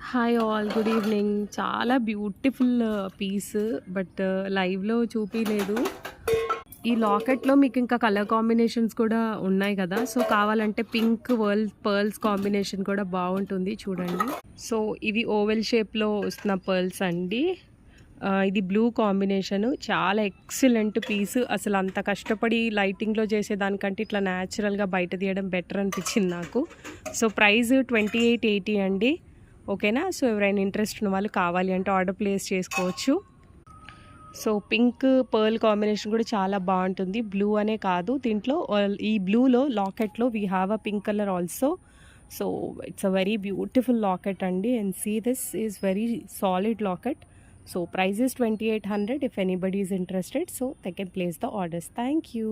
Hi all, good evening. చాలా beautiful piece, but లైవ్‌లో చూపియలేదు. ఈ లాకెట్‌లో మీకు ఇంకా కలర్ కాంబినేషన్స్ కూడా ఉన్నాయి కదా! సో, కావాలంటే పింక్ పర్ల్స్ కాంబినేషన్ కూడా బావుంటుంది చూడండి. సో, ఇవి ఓవెల్ షేప్‌లో వస్తున్న పర్ల్స్ అండి. ఇది బ్లూ కాంబినేషను. చాలా ఎక్సలెంట్ పీస్. అసలు అంత కష్టపడి లైటింగ్‌లో చేసేదానికంటే ఇట్లా న్యాచురల్‌గా బయట తీయడం బెటర్ అనిపించింది నాకు. సో, ప్రైస్ 2880 అండి. ఓకేనా. సో, ఎవరైనా ఇంట్రెస్ట్ ఉన్న వాళ్ళు కావాలి అంటే ఆర్డర్ ప్లేస్ చేసుకోవచ్చు. సో, పింక్ పర్ల్ కాంబినేషన్ కూడా చాలా బాగుంటుంది. బ్లూ అనే కాదు, దీంట్లో ఈ బ్లూలో లాకెట్లో we have a pink colour also. So, it's a very beautiful locket అండి. And see this is very solid locket. So, price is 2800 if anybody is interested. So, they can place the orders. Thank you.